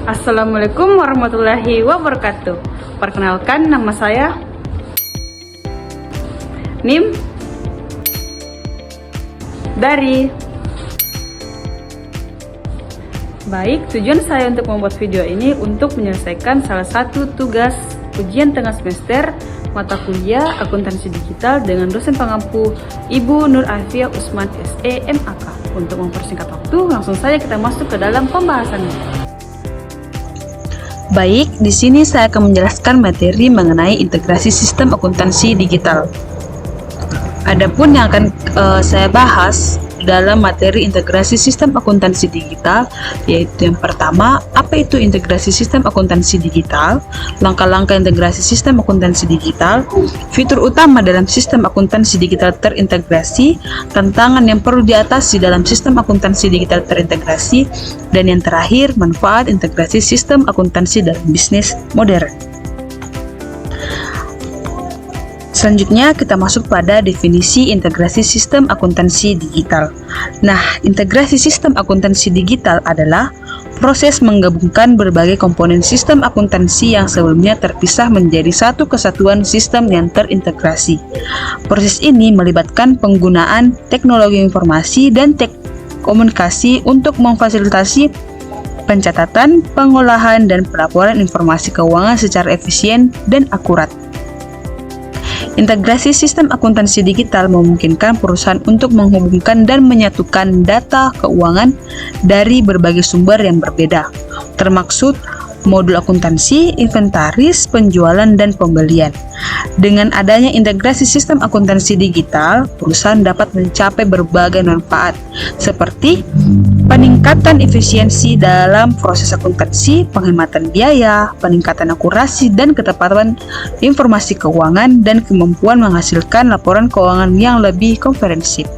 Assalamualaikum warahmatullahi wabarakatuh. Perkenalkan, nama saya Nim dari. Baik, tujuan saya untuk membuat video ini untuk menyelesaikan salah satu tugas ujian tengah semester mata kuliah akuntansi digital dengan dosen pengampu Ibu Nur Alfiah Usman SE MAK. Untuk mempersingkat waktu, langsung saja kita masuk ke dalam pembahasannya. Baik, di sini saya akan menjelaskan materi mengenai integrasi sistem akuntansi digital. Adapun yang akan saya bahas dalam materi integrasi sistem akuntansi digital, yaitu yang pertama, apa itu integrasi sistem akuntansi digital, langkah-langkah integrasi sistem akuntansi digital, fitur utama dalam sistem akuntansi digital terintegrasi, tantangan yang perlu diatasi dalam sistem akuntansi digital terintegrasi, dan yang terakhir, manfaat integrasi sistem akuntansi dalam bisnis modern. Selanjutnya kita masuk pada definisi integrasi sistem akuntansi digital. Nah, integrasi sistem akuntansi digital adalah proses menggabungkan berbagai komponen sistem akuntansi yang sebelumnya terpisah menjadi satu kesatuan sistem yang terintegrasi. Proses ini melibatkan penggunaan teknologi informasi dan komunikasi untuk memfasilitasi pencatatan, pengolahan, dan pelaporan informasi keuangan secara efisien dan akurat. Integrasi sistem akuntansi digital memungkinkan perusahaan untuk menghubungkan dan menyatukan data keuangan dari berbagai sumber yang berbeda, termaksud modul akuntansi, inventaris, penjualan, dan pembelian. Dengan adanya integrasi sistem akuntansi digital, perusahaan dapat mencapai berbagai manfaat, seperti peningkatan efisiensi dalam proses akuntansi, penghematan biaya, peningkatan akurasi dan ketepatan informasi keuangan, dan kemampuan menghasilkan laporan keuangan yang lebih komprehensif.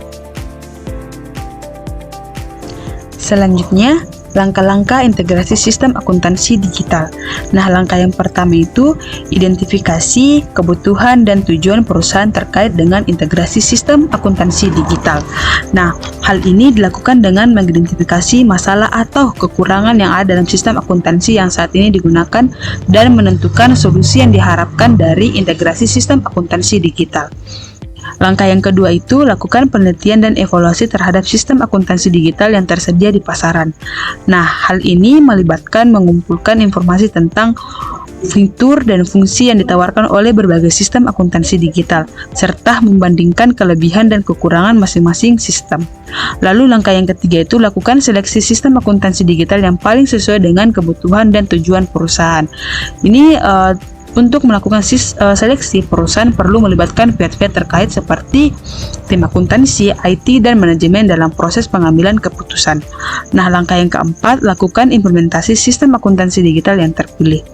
Selanjutnya, langkah-langkah integrasi sistem akuntansi digital. Nah, langkah yang pertama itu identifikasi kebutuhan dan tujuan perusahaan terkait dengan integrasi sistem akuntansi digital. Nah, hal ini dilakukan dengan mengidentifikasi masalah atau kekurangan yang ada dalam sistem akuntansi yang saat ini digunakan dan menentukan solusi yang diharapkan dari integrasi sistem akuntansi digital. Langkah yang kedua itu lakukan penelitian dan evaluasi terhadap sistem akuntansi digital yang tersedia di pasaran. Nah, hal ini melibatkan mengumpulkan informasi tentang fitur dan fungsi yang ditawarkan oleh berbagai sistem akuntansi digital, serta membandingkan kelebihan dan kekurangan masing-masing sistem. Lalu langkah yang ketiga itu lakukan seleksi sistem akuntansi digital yang paling sesuai dengan kebutuhan dan tujuan perusahaan. Ini untuk melakukan seleksi, perusahaan perlu melibatkan pihak-pihak terkait seperti tim akuntansi, IT, dan manajemen dalam proses pengambilan keputusan. Nah, langkah yang keempat, lakukan implementasi sistem akuntansi digital yang terpilih.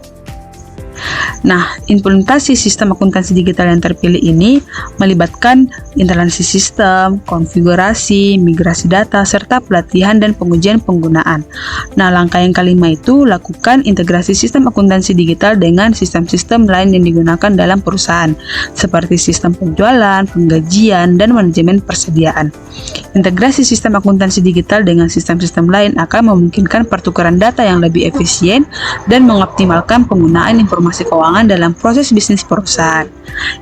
Nah, implementasi sistem akuntansi digital yang terpilih ini melibatkan instalasi sistem, konfigurasi, migrasi data, serta pelatihan dan pengujian penggunaan. Nah, langkah yang kelima itu lakukan integrasi sistem akuntansi digital dengan sistem-sistem lain yang digunakan dalam perusahaan, seperti sistem penjualan, penggajian, dan manajemen persediaan. Integrasi sistem akuntansi digital dengan sistem-sistem lain akan memungkinkan pertukaran data yang lebih efisien dan mengoptimalkan penggunaan informasi keuangan dalam proses bisnis perusahaan.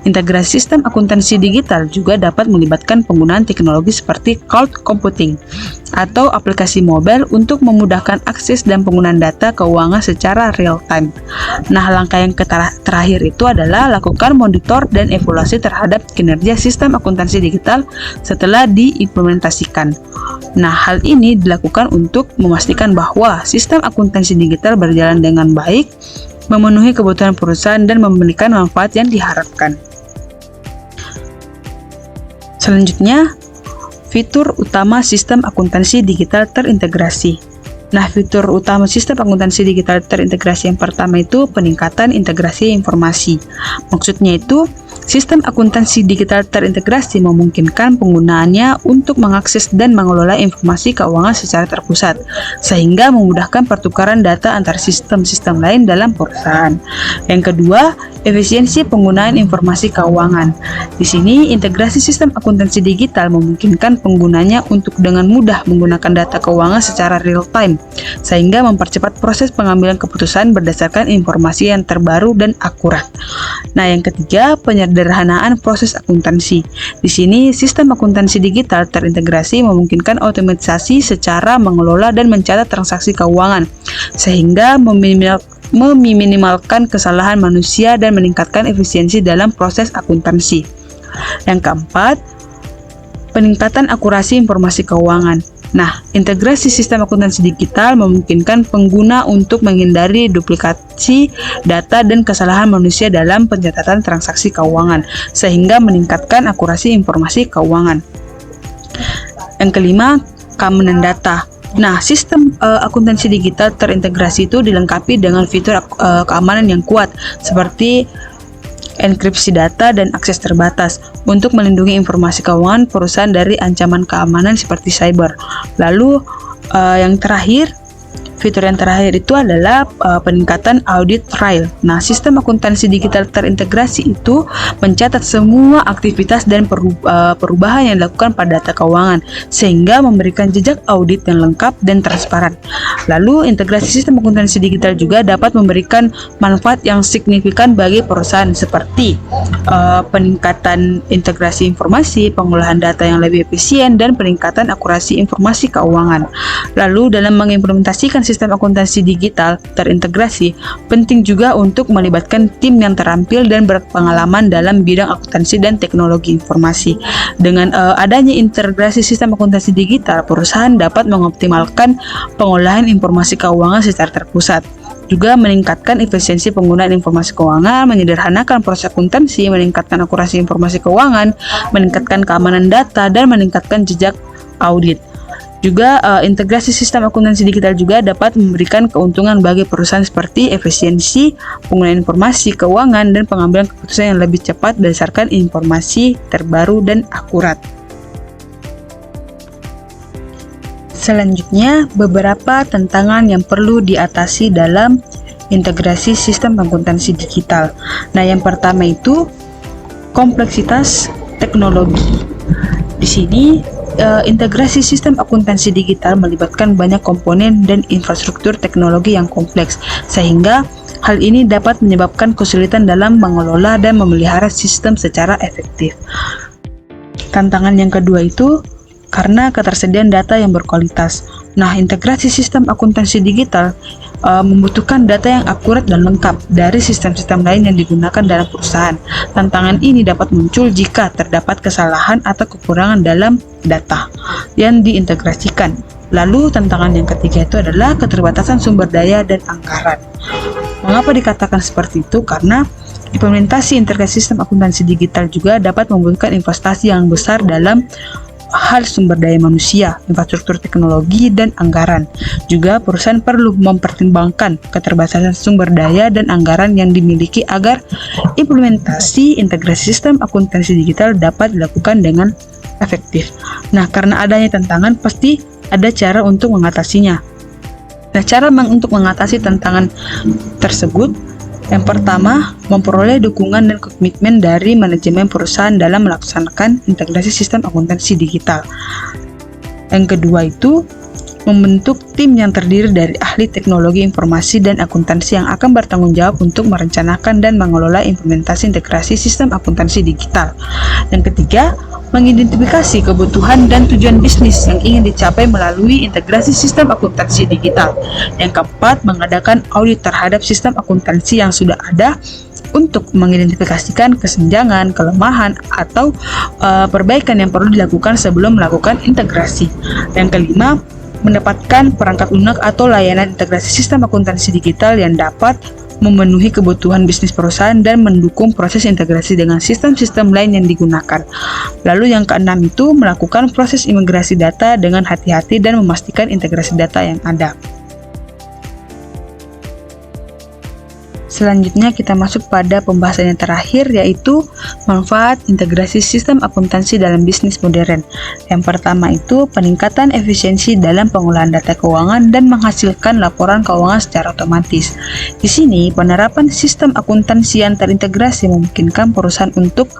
Integrasi sistem akuntansi digital juga dapat melibatkan penggunaan teknologi seperti cloud computing atau aplikasi mobile untuk memudahkan akses dan penggunaan data keuangan secara real time. Nah, langkah yang terakhir itu adalah lakukan monitor dan evaluasi terhadap kinerja sistem akuntansi digital setelah diimplementasikan. Nah, hal ini dilakukan untuk memastikan bahwa sistem akuntansi digital berjalan dengan baik, memenuhi kebutuhan perusahaan, dan memberikan manfaat yang diharapkan. Selanjutnya, fitur utama sistem akuntansi digital terintegrasi. Nah, fitur utama sistem akuntansi digital terintegrasi yang pertama itu peningkatan integrasi informasi. Maksudnya itu, sistem akuntansi digital terintegrasi memungkinkan penggunaannya untuk mengakses dan mengelola informasi keuangan secara terpusat, sehingga memudahkan pertukaran data antar sistem-sistem lain dalam perusahaan. Yang kedua, efisiensi penggunaan informasi keuangan. Di sini, integrasi sistem akuntansi digital memungkinkan penggunanya untuk dengan mudah menggunakan data keuangan secara real time sehingga mempercepat proses pengambilan keputusan berdasarkan informasi yang terbaru dan akurat. Nah, yang ketiga, penyederhanaan proses akuntansi. Di sini, sistem akuntansi digital terintegrasi memungkinkan otomatisasi secara mengelola dan mencatat transaksi keuangan, sehingga meminimalkan kesalahan manusia dan meningkatkan efisiensi dalam proses akuntansi. Yang keempat, peningkatan akurasi informasi keuangan. Nah, integrasi sistem akuntansi digital memungkinkan pengguna untuk menghindari duplikasi data dan kesalahan manusia dalam pencatatan transaksi keuangan, sehingga meningkatkan akurasi informasi keuangan. Yang kelima, keamanan data. Nah, sistem akuntansi digital terintegrasi itu dilengkapi dengan fitur keamanan yang kuat, seperti enkripsi data dan akses terbatas untuk melindungi informasi keuangan perusahaan dari ancaman keamanan seperti cyber. Lalu fitur yang terakhir itu adalah peningkatan audit trail. Nah, sistem akuntansi digital terintegrasi itu mencatat semua aktivitas dan perubahan yang dilakukan pada data keuangan, sehingga memberikan jejak audit yang lengkap dan transparan. Lalu, integrasi sistem akuntansi digital juga dapat memberikan manfaat yang signifikan bagi perusahaan, seperti peningkatan integrasi informasi, pengolahan data yang lebih efisien, dan peningkatan akurasi informasi keuangan. Lalu, dalam mengimplementasikan sistem akuntansi digital terintegrasi, penting juga untuk melibatkan tim yang terampil dan berpengalaman dalam bidang akuntansi dan teknologi informasi. Dengan adanya integrasi sistem akuntansi digital, perusahaan dapat mengoptimalkan pengolahan informasi keuangan secara terpusat, juga meningkatkan efisiensi penggunaan informasi keuangan, menyederhanakan proses akuntansi, meningkatkan akurasi informasi keuangan, meningkatkan keamanan data, dan meningkatkan jejak audit. Juga integrasi sistem akuntansi digital juga dapat memberikan keuntungan bagi perusahaan seperti efisiensi penggunaan informasi keuangan dan pengambilan keputusan yang lebih cepat berdasarkan informasi terbaru dan akurat. Selanjutnya, beberapa tantangan yang perlu diatasi dalam integrasi sistem akuntansi digital. Nah, yang pertama itu kompleksitas teknologi. Di sini integrasi sistem akuntansi digital melibatkan banyak komponen dan infrastruktur teknologi yang kompleks, sehingga hal ini dapat menyebabkan kesulitan dalam mengelola dan memelihara sistem secara efektif. Tantangan yang kedua itu karena ketersediaan data yang berkualitas. Nah, integrasi sistem akuntansi digital membutuhkan data yang akurat dan lengkap dari sistem-sistem lain yang digunakan dalam perusahaan. Tantangan ini dapat muncul jika terdapat kesalahan atau kekurangan dalam data yang diintegrasikan. Lalu, tantangan yang ketiga itu adalah keterbatasan sumber daya dan anggaran. Mengapa dikatakan seperti itu? Karena implementasi integrasi sistem akuntansi digital juga dapat membutuhkan investasi yang besar dalam hal sumber daya manusia, infrastruktur teknologi, dan anggaran. Juga perusahaan perlu mempertimbangkan keterbatasan sumber daya dan anggaran yang dimiliki agar implementasi integrasi sistem akuntansi digital dapat dilakukan dengan efektif. Nah, karena adanya tantangan, pasti ada cara untuk mengatasinya. Nah, cara untuk mengatasi tantangan tersebut, yang pertama, memperoleh dukungan dan komitmen dari manajemen perusahaan dalam melaksanakan integrasi sistem akuntansi digital. Yang kedua itu, membentuk tim yang terdiri dari ahli teknologi informasi dan akuntansi yang akan bertanggung jawab untuk merencanakan dan mengelola implementasi integrasi sistem akuntansi digital. Yang ketiga, mengidentifikasi kebutuhan dan tujuan bisnis yang ingin dicapai melalui integrasi sistem akuntansi digital. Yang keempat, mengadakan audit terhadap sistem akuntansi yang sudah ada untuk mengidentifikasikan kesenjangan, kelemahan, atau perbaikan yang perlu dilakukan sebelum melakukan integrasi. Yang kelima, mendapatkan perangkat lunak atau layanan integrasi sistem akuntansi digital yang dapat memenuhi kebutuhan bisnis perusahaan dan mendukung proses integrasi dengan sistem-sistem lain yang digunakan. Lalu yang keenam itu melakukan proses imigrasi data dengan hati-hati dan memastikan integrasi data yang ada. Selanjutnya kita masuk pada pembahasan yang terakhir, yaitu manfaat integrasi sistem akuntansi dalam bisnis modern. Yang pertama itu peningkatan efisiensi dalam pengolahan data keuangan dan menghasilkan laporan keuangan secara otomatis. Di sini penerapan sistem akuntansi yang terintegrasi memungkinkan perusahaan untuk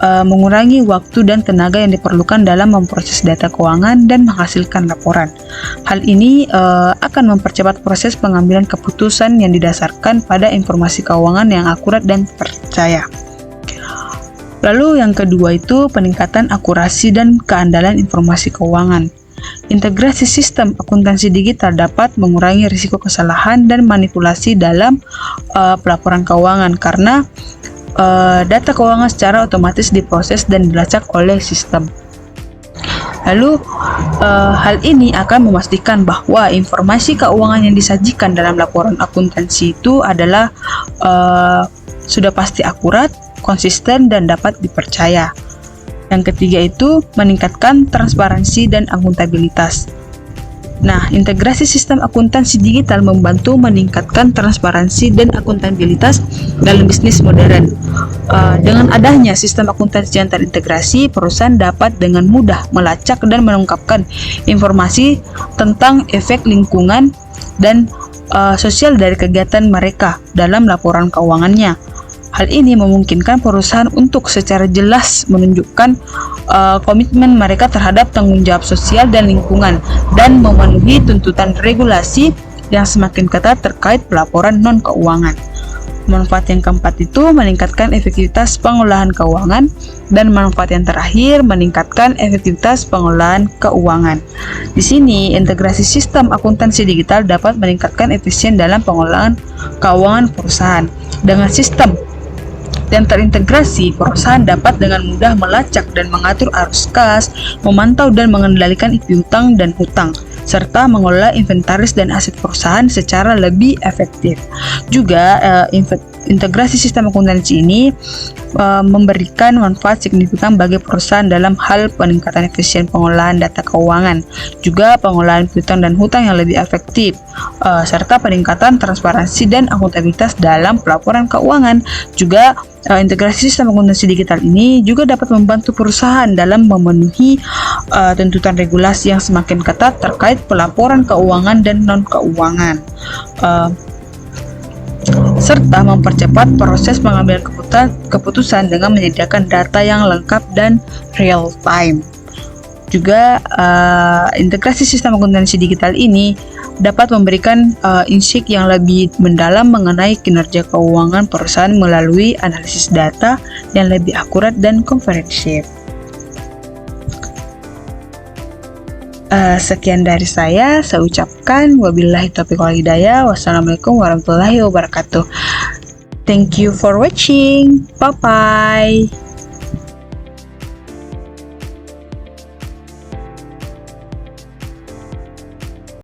mengurangi waktu dan tenaga yang diperlukan dalam memproses data keuangan dan menghasilkan laporan. Hal ini akan mempercepat proses pengambilan keputusan yang didasarkan pada informasi keuangan yang akurat dan terpercaya. Lalu yang kedua itu peningkatan akurasi dan keandalan informasi keuangan. Integrasi sistem akuntansi digital dapat mengurangi risiko kesalahan dan manipulasi dalam pelaporan keuangan karena data keuangan secara otomatis diproses dan dilacak oleh sistem. Lalu hal ini akan memastikan bahwa informasi keuangan yang disajikan dalam laporan akuntansi itu adalah sudah pasti akurat, konsisten, dan dapat dipercaya. Yang ketiga itu meningkatkan transparansi dan akuntabilitas. Nah, integrasi sistem akuntansi digital membantu meningkatkan transparansi dan akuntabilitas dalam bisnis modern. Dengan adanya sistem akuntansi yang terintegrasi, perusahaan dapat dengan mudah melacak dan mengungkapkan informasi tentang efek lingkungan dan sosial dari kegiatan mereka dalam laporan keuangannya. Hal ini memungkinkan perusahaan untuk secara jelas menunjukkan komitmen mereka terhadap tanggung jawab sosial dan lingkungan dan memenuhi tuntutan regulasi yang semakin ketat terkait pelaporan non-keuangan. Manfaat yang keempat itu meningkatkan efektivitas pengolahan keuangan, dan manfaat yang terakhir meningkatkan efektivitas pengolahan keuangan. Di sini, integrasi sistem akuntansi digital dapat meningkatkan efisien dalam pengolahan keuangan perusahaan. Dengan sistem yang terintegrasi, perusahaan dapat dengan mudah melacak dan mengatur arus kas, memantau dan mengendalikan piutang dan hutang, serta mengelola inventaris dan aset perusahaan secara lebih efektif. Juga integrasi sistem akuntansi ini memberikan manfaat signifikan bagi perusahaan dalam hal peningkatan efisien pengolahan data keuangan, juga pengolahan piutang dan hutang yang lebih efektif, serta peningkatan transparansi dan akuntabilitas dalam pelaporan keuangan. Juga integrasi sistem akuntansi digital ini juga dapat membantu perusahaan dalam memenuhi tuntutan regulasi yang semakin ketat terkait pelaporan keuangan dan non-keuangan, serta mempercepat proses pengambilan keputusan dengan menyediakan data yang lengkap dan real time. Juga integrasi sistem akuntansi digital ini dapat memberikan insight yang lebih mendalam mengenai kinerja keuangan perusahaan melalui analisis data yang lebih akurat dan komprehensif. Sekian dari saya ucapkan wabillahi taufiq wal hidayah. Wassalamualaikum warahmatullahi wabarakatuh. Thank you for watching. Bye bye.